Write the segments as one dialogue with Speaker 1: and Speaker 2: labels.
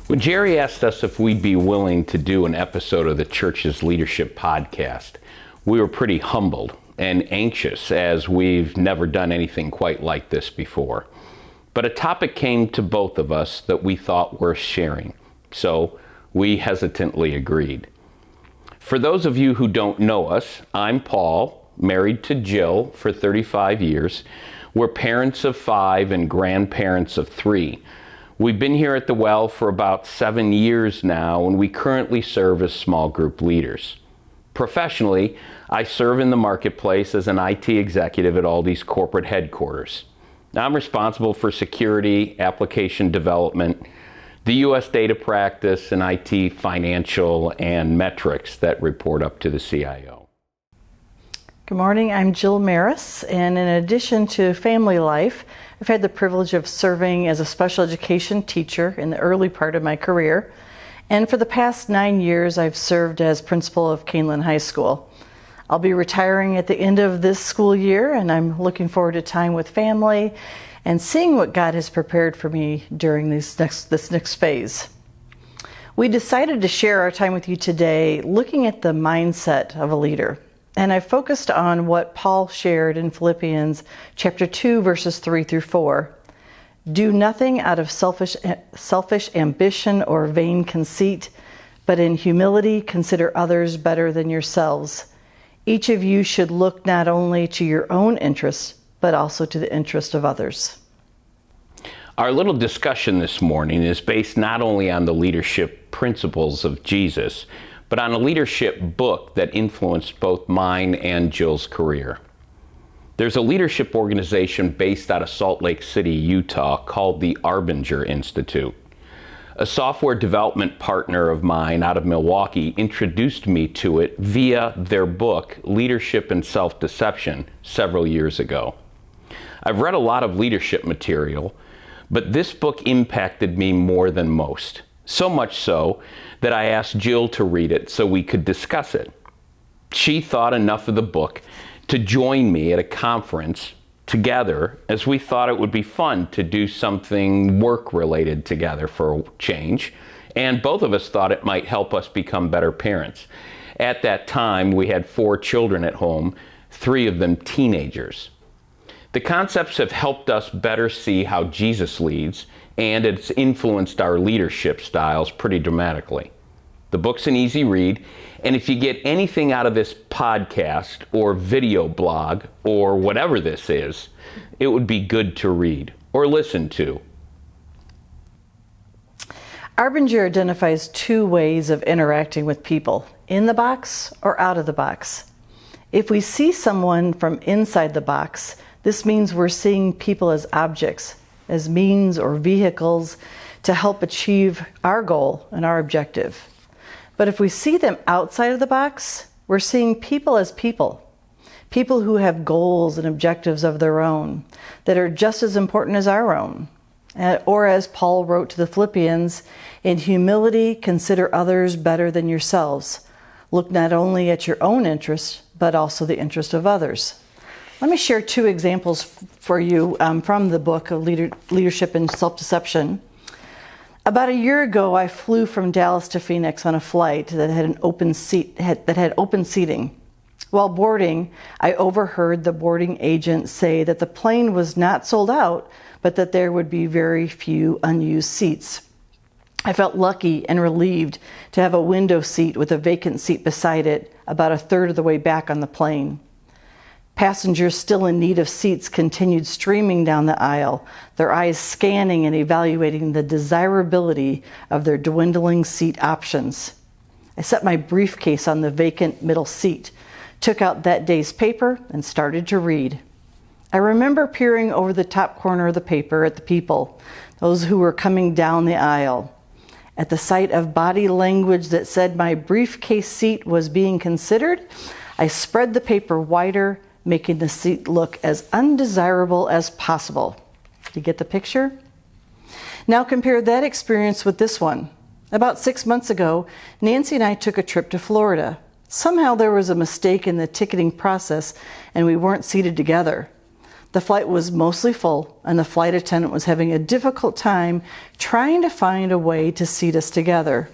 Speaker 1: When Jerry asked us if we'd be willing to do an episode of the church's leadership podcast, we were pretty humbled and anxious, as we've never done anything quite like this before. But a topic came to both of us that we thought worth sharing, so we hesitantly agreed. For those of you who don't know us, I'm Paul, married to Jill for 35 years. We're parents of 5 and grandparents of 3. We've been here at the Well for about 7 years now, and we currently serve as small group leaders. Professionally, I serve in the marketplace as an IT executive at Aldi's corporate headquarters. I'm responsible for security, application development, the U.S. data practice, and IT financial and metrics that report up to the CIO.
Speaker 2: Good morning, I'm Jill Maris, and in addition to family life, I've had the privilege of serving as a special education teacher in the early part of my career. And for the past 9 years, I've served as principal of Canelan High School. I'll be retiring at the end of this school year, and I'm looking forward to time with family and seeing what God has prepared for me during this next phase. We decided to share our time with you today looking at the mindset of a leader. And I focused on what Paul shared in Philippians chapter 2, verses 3 through 4. Do nothing out of selfish ambition or vain conceit, but in humility consider others better than yourselves. Each of you should look not only to your own interests, but also to the interest of others.
Speaker 1: Our little discussion this morning is based not only on the leadership principles of Jesus, but on a leadership book that influenced both mine and Jill's career. There's a leadership organization based out of Salt Lake City, Utah, called the Arbinger Institute. A software development partner of mine out of Milwaukee introduced me to it via their book, Leadership and Self-Deception, several years ago. I've read a lot of leadership material, but this book impacted me more than most. So much so that I asked Jill to read it so we could discuss it. She thought enough of the book to join me at a conference together, as we thought it would be fun to do something work-related together for a change, and both of us thought it might help us become better parents. At that time, we had 4 children at home, 3 of them teenagers. The concepts have helped us better see how Jesus leads, and it's influenced our leadership styles pretty dramatically. The book's an easy read, and if you get anything out of this podcast or video blog or whatever this is, it would be good to read or listen to.
Speaker 2: Arbinger identifies 2 ways of interacting with people, in the box or out of the box. If we see someone from inside the box, this means we're seeing people as objects, as means or vehicles to help achieve our goal and our objective. But if we see them outside of the box, we're seeing people as people who have goals and objectives of their own that are just as important as our own. Or as Paul wrote to the Philippians, in humility consider others better than yourselves. Look not only at your own interest, but also the interest of others. Let me share 2 examples for you from the book of Leadership and Self-Deception. About a year ago, I flew from Dallas to Phoenix on a flight that had open seating. While boarding, I overheard the boarding agent say that the plane was not sold out, but that there would be very few unused seats. I felt lucky and relieved to have a window seat with a vacant seat beside it, about a third of the way back on the plane. Passengers still in need of seats continued streaming down the aisle, their eyes scanning and evaluating the desirability of their dwindling seat options. I set my briefcase on the vacant middle seat, took out that day's paper, and started to read. I remember peering over the top corner of the paper at the people, those who were coming down the aisle. At the sight of body language that said my briefcase seat was being considered, I spread the paper wider, making the seat look as undesirable as possible. Do you get the picture? Now compare that experience with this one. About 6 months ago, Nancy and I took a trip to Florida. Somehow there was a mistake in the ticketing process and we weren't seated together. The flight was mostly full, and the flight attendant was having a difficult time trying to find a way to seat us together.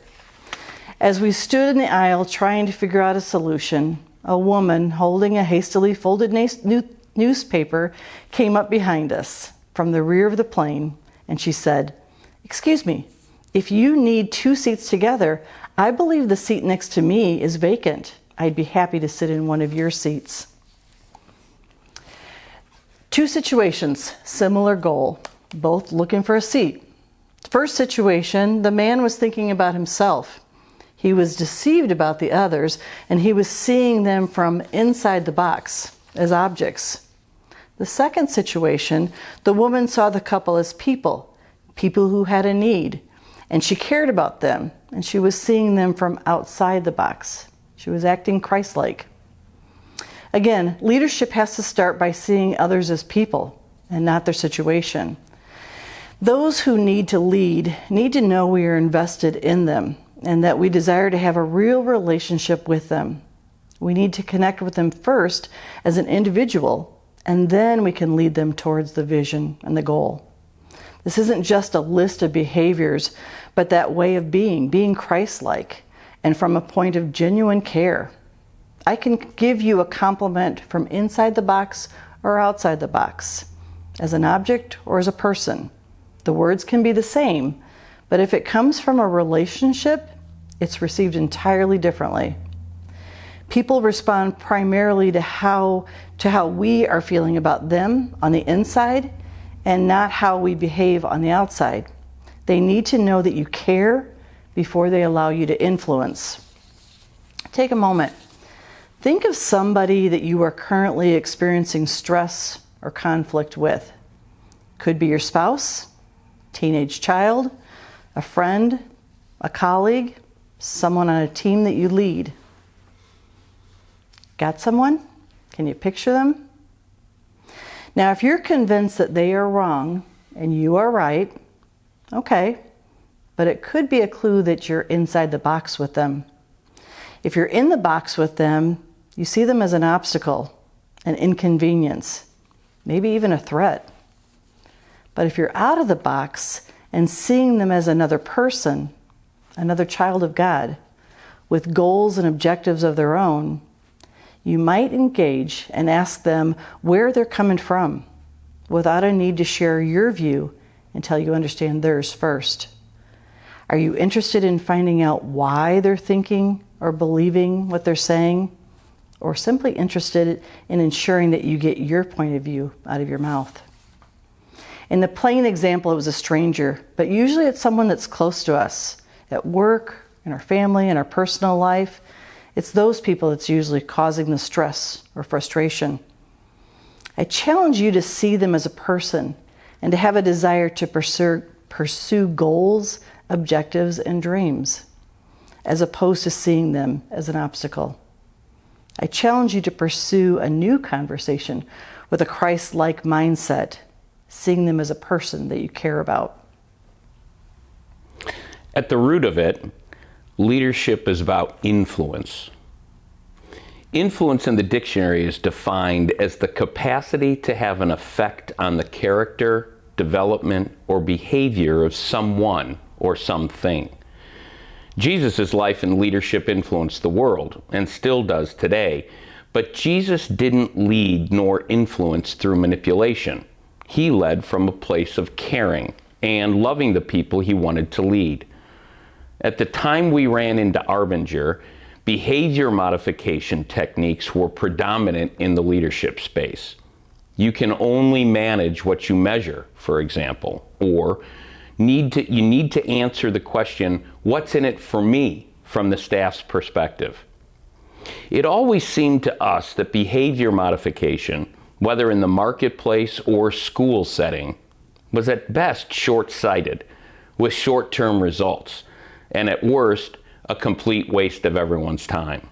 Speaker 2: As we stood in the aisle trying to figure out a solution, a woman holding a hastily folded newspaper came up behind us from the rear of the plane, and she said, "Excuse me, if you need 2 seats together, I believe the seat next to me is vacant. I'd be happy to sit in one of your seats." 2 situations, similar goal, both looking for a seat. First situation, the man was thinking about himself. He was deceived about the others, and he was seeing them from inside the box as objects. The second situation, the woman saw the couple as people who had a need, and she cared about them, and she was seeing them from outside the box. She was acting Christ-like. Again, leadership has to start by seeing others as people and not their situation. Those who need to lead need to know we are invested in them and that we desire to have a real relationship with them. We need to connect with them first as an individual, and then we can lead them towards the vision and the goal. This isn't just a list of behaviors, but that way of being Christ-like, and from a point of genuine care. I can give you a compliment from inside the box or outside the box, as an object or as a person. The words can be the same, but if it comes from a relationship, it's received entirely differently. People respond primarily to how we are feeling about them on the inside and not how we behave on the outside. They need to know that you care before they allow you to influence. Take a moment. Think of somebody that you are currently experiencing stress or conflict with. Could be your spouse, teenage child, a friend, a colleague, someone on a team that you lead. Got someone? Can you picture them? Now, if you're convinced that they are wrong and you are right, okay, but it could be a clue that you're inside the box with them. If you're in the box with them, you see them as an obstacle, an inconvenience, maybe even a threat. But if you're out of the box and seeing them as another person, another child of God, with goals and objectives of their own, you might engage and ask them where they're coming from without a need to share your view until you understand theirs first. Are you interested in finding out why they're thinking or believing what they're saying, or simply interested in ensuring that you get your point of view out of your mouth? In the plain example, it was a stranger, but usually it's someone that's close to us, at work, in our family, in our personal life. It's those people that's usually causing the stress or frustration. I challenge you to see them as a person and to have a desire to pursue goals, objectives, and dreams, as opposed to seeing them as an obstacle. I challenge you to pursue a new conversation with a Christ-like mindset, seeing them as a person that you care about.
Speaker 1: At the root of it, leadership is about influence. Influence in the dictionary is defined as the capacity to have an effect on the character, development, or behavior of someone or something. Jesus' life and leadership influenced the world, and still does today, but Jesus didn't lead nor influence through manipulation. He led from a place of caring and loving the people he wanted to lead. At the time we ran into Arbinger, behavior modification techniques were predominant in the leadership space. You can only manage what you measure, for example, or you need to answer the question, what's in it for me, from the staff's perspective. It always seemed to us that behavior modification, whether in the marketplace or school setting, was at best short-sighted, with short-term results, and at worst, a complete waste of everyone's time.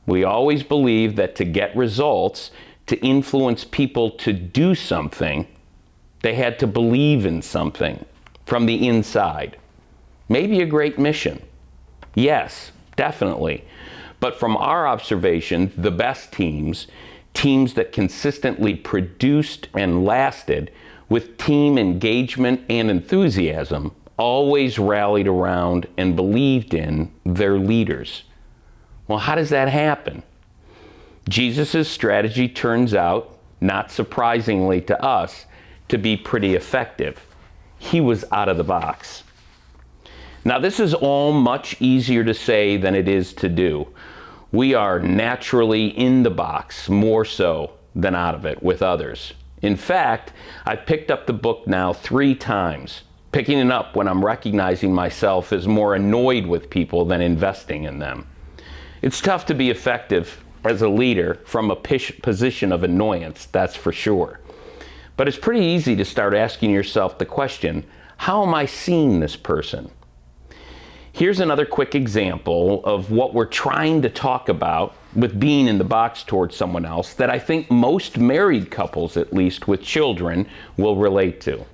Speaker 1: We always believed that to get results, to influence people to do something, they had to believe in something from the inside. Maybe a great mission. Yes, definitely. But from our observation, the best teams Teams that consistently produced and lasted with team engagement and enthusiasm always rallied around and believed in their leaders. Well, how does that happen? Jesus' strategy turns out, not surprisingly to us, to be pretty effective. He was out of the box. Now, this is all much easier to say than it is to do. We are naturally in the box, more so than out of it with others. In fact, I've picked up the book now 3 times, picking it up when I'm recognizing myself as more annoyed with people than investing in them. It's tough to be effective as a leader from a position of annoyance, that's for sure. But it's pretty easy to start asking yourself the question, how am I seeing this person? Here's another quick example of what we're trying to talk about with being in the box towards someone else that I think most married couples, at least with children, will relate to.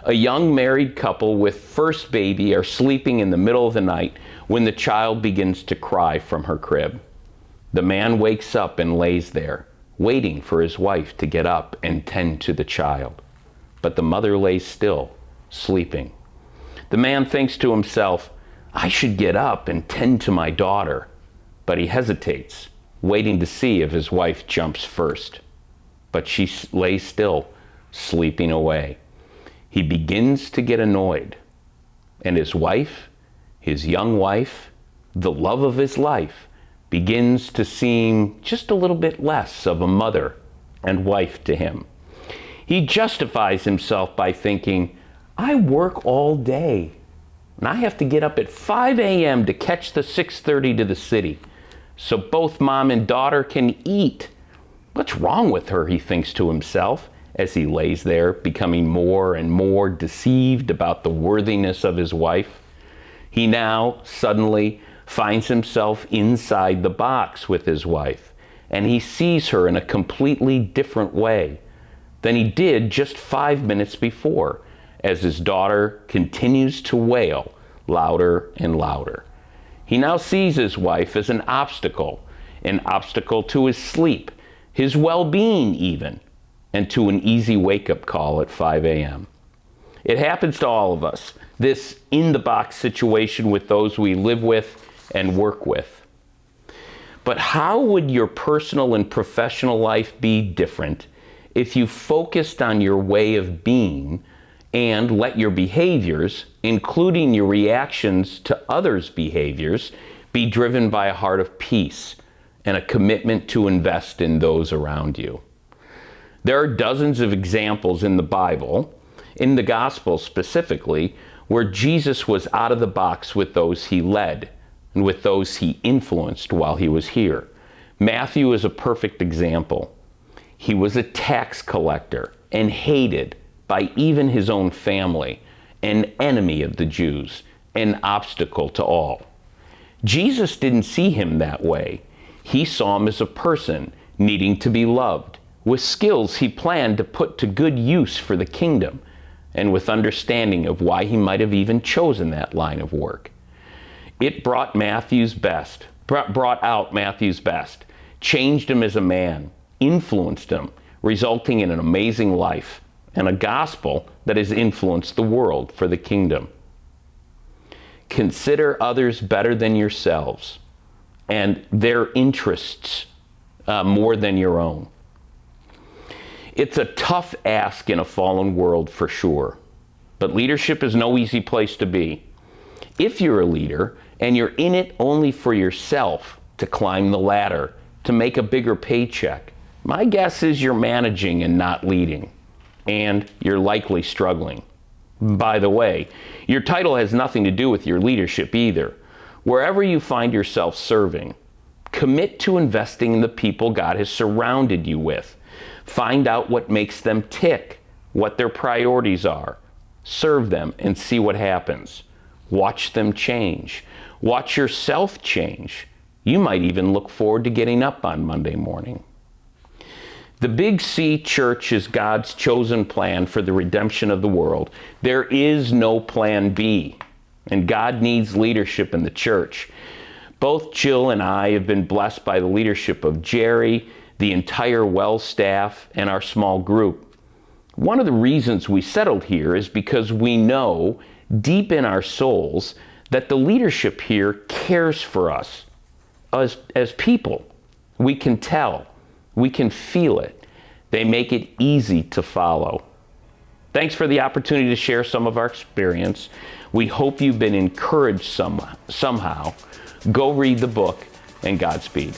Speaker 1: A young married couple with first baby are sleeping in the middle of the night when the child begins to cry from her crib. The man wakes up and lays there, waiting for his wife to get up and tend to the child. But the mother lays still, sleeping. The man thinks to himself, I should get up and tend to my daughter. But he hesitates, waiting to see if his wife jumps first. But she lays still, sleeping away. He begins to get annoyed. And his wife, his young wife, the love of his life, begins to seem just a little bit less of a mother and wife to him. He justifies himself by thinking, I work all day, and I have to get up at 5 a.m. to catch the 6:30 to the city, so both mom and daughter can eat. What's wrong with her, he thinks to himself, as he lays there, becoming more and more deceived about the worthiness of his wife. He now suddenly finds himself inside the box with his wife, and he sees her in a completely different way than he did just 5 minutes before, as his daughter continues to wail louder and louder. He now sees his wife as an obstacle to his sleep, his well-being even, and to an easy wake-up call at 5 a.m. It happens to all of us, this in-the-box situation with those we live with and work with. But how would your personal and professional life be different if you focused on your way of being and let your behaviors, including your reactions to others' behaviors, be driven by a heart of peace and a commitment to invest in those around you? There are dozens of examples in the Bible, in the Gospel specifically, where Jesus was out of the box with those he led and with those he influenced while he was here. Matthew is a perfect example. He was a tax collector and hated by even his own family, an enemy of the Jews, an obstacle to all. Jesus didn't see him that way. He saw him as a person needing to be loved, with skills he planned to put to good use for the kingdom, and with understanding of why he might have even chosen that line of work. It brought out Matthew's best, changed him as a man, influenced him, resulting in an amazing life and a gospel that has influenced the world for the kingdom. Consider others better than yourselves and their interests more than your own. It's a tough ask in a fallen world for sure, but leadership is no easy place to be. If you're a leader and you're in it only for yourself, to climb the ladder, to make a bigger paycheck, my guess is you're managing and not leading, and you're likely struggling. By the way, your title has nothing to do with your leadership either. Wherever you find yourself serving, commit to investing in the people God has surrounded you with. Find out what makes them tick, what their priorities are. Serve them and see what happens. Watch them change. Watch yourself change. You might even look forward to getting up on Monday morning. The Big C Church is God's chosen plan for the redemption of the world. There is no plan B, and God needs leadership in the church. Both Jill and I have been blessed by the leadership of Jerry, the entire well staff, and our small group. One of the reasons we settled here is because we know deep in our souls that the leadership here cares for us as people. We can tell, we can feel it. They make it easy to follow. Thanks for the opportunity to share some of our experience. We hope you've been encouraged somehow. Go read the book, and Godspeed.